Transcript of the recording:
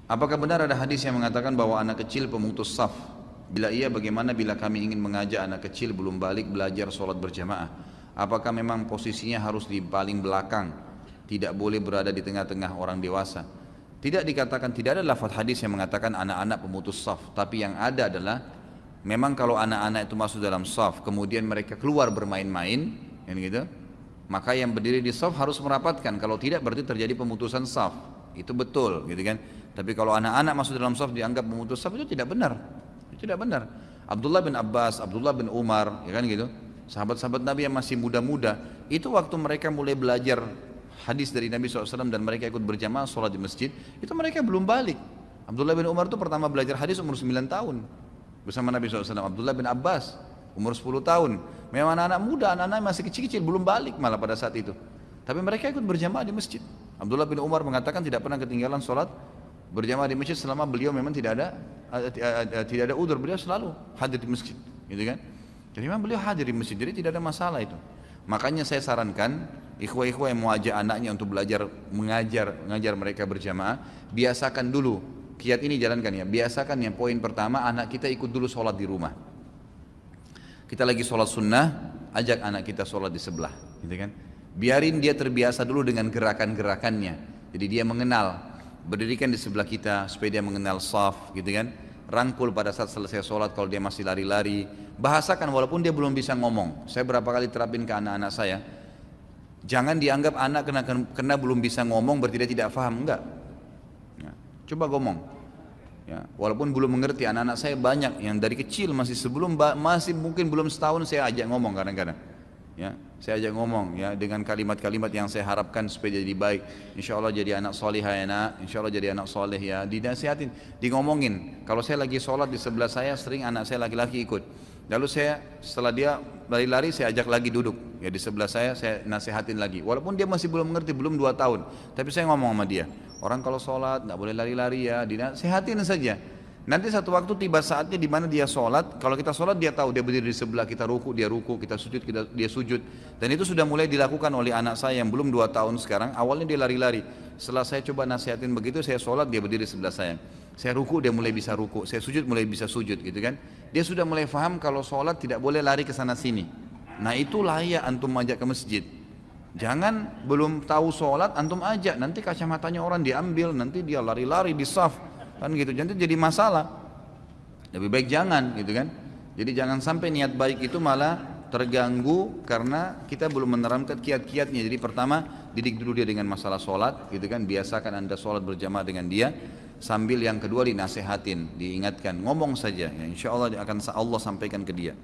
Apakah benar ada hadis yang mengatakan bahwa anak kecil pemutus saf? Bila iya, bagaimana bila kami ingin mengajak anak kecil belum balik belajar sholat berjamaah? Apakah memang posisinya harus di paling belakang? Tidak boleh berada di tengah-tengah orang dewasa? Tidak dikatakan, tidak ada lafaz hadis yang mengatakan anak-anak pemutus saf. Tapi yang ada adalah, memang kalau anak-anak itu masuk dalam saf, kemudian mereka keluar bermain-main, kan gitu, maka yang berdiri di saf harus merapatkan. Kalau tidak, berarti terjadi pemutusan saf. Itu betul, gitu kan? Tapi kalau anak-anak masuk dalam saf dianggap memutus saf, itu tidak benar. Itu tidak benar. Abdullah bin Abbas, Abdullah bin Umar, ya kan gitu. Sahabat-sahabat Nabi yang masih muda-muda, itu waktu mereka mulai belajar hadis dari Nabi SAW dan mereka ikut berjamaah sholat di masjid, itu mereka belum balik. Abdullah bin Umar itu pertama belajar hadis umur 9 tahun bersama Nabi SAW. Abdullah bin Abbas umur 10 tahun. Memang anak-anak muda, anak-anak masih kecil-kecil, belum balik malah pada saat itu. Tapi mereka ikut berjamaah di masjid. Abdullah bin Umar mengatakan tidak pernah ketinggalan sholat berjamaah di masjid selama beliau memang tidak ada udzur, beliau selalu hadir di masjid, gitu kan? Jadi memang beliau hadir di masjid, jadi tidak ada masalah itu. Makanya saya sarankan ikhwah-ikhwah yang mau ajak anaknya untuk belajar mengajar mereka berjamaah, biasakan dulu kiat ini, jalankan ya. Biasakan yang poin pertama, anak kita ikut dulu sholat di rumah. Kita lagi sholat sunnah, ajak anak kita sholat di sebelah, gitu kan? Biarin dia terbiasa dulu dengan gerakan-gerakannya. Jadi dia mengenal. Berdirikan di sebelah kita supaya dia mengenal saf, gitu kan. Rangkul pada saat selesai sholat kalau dia masih lari-lari. Bahasakan walaupun dia belum bisa ngomong. Saya berapa kali terapin ke anak-anak saya. Jangan dianggap anak kena belum bisa ngomong berarti dia tidak paham, enggak. Ya, coba ngomong. Ya, walaupun belum mengerti, anak-anak saya banyak yang dari kecil masih mungkin belum setahun saya ajak ngomong kadang-kadang. Ya, saya ajak ngomong ya dengan kalimat-kalimat yang saya harapkan supaya jadi baik. Insya Allah jadi anak soleh ya nak, insya Allah jadi anak soleh ya. Dinasihatin, ngomongin. Kalau saya lagi sholat di sebelah saya, sering anak saya laki-laki ikut. Lalu saya setelah dia lari-lari, saya ajak lagi duduk ya di sebelah saya nasihatin lagi. Walaupun dia masih belum mengerti, belum 2 tahun, tapi saya ngomong sama dia. Orang kalau sholat nggak boleh lari-lari ya, dinasihatin saja. Nanti satu waktu tiba saatnya di mana dia sholat. Kalau kita sholat dia tahu, dia berdiri di sebelah kita, ruku dia ruku, kita sujud dia sujud. Dan itu sudah mulai dilakukan oleh anak saya yang belum 2 tahun sekarang. Awalnya dia lari-lari. Setelah saya coba nasihatin begitu, saya sholat dia berdiri di sebelah saya. Saya ruku dia mulai bisa ruku, saya sujud mulai bisa sujud, gitu kan. Dia sudah mulai paham kalau sholat tidak boleh lari ke sana sini. Nah itu layak antum ajak ke masjid. Jangan belum tahu sholat antum ajak, nanti kacamatanya orang diambil, nanti dia lari-lari di saf. Kan gitu, jadi masalah. Lebih baik jangan, gitu kan. Jadi jangan sampai niat baik itu malah terganggu karena kita belum menerapkan kiat-kiatnya. Jadi pertama, didik dulu dia dengan masalah sholat, gitu kan. Biasakan anda sholat berjamaah dengan dia. Sambil yang kedua dinasehatin, diingatkan, ngomong saja ya, insya Allah akan Allah sampaikan ke dia.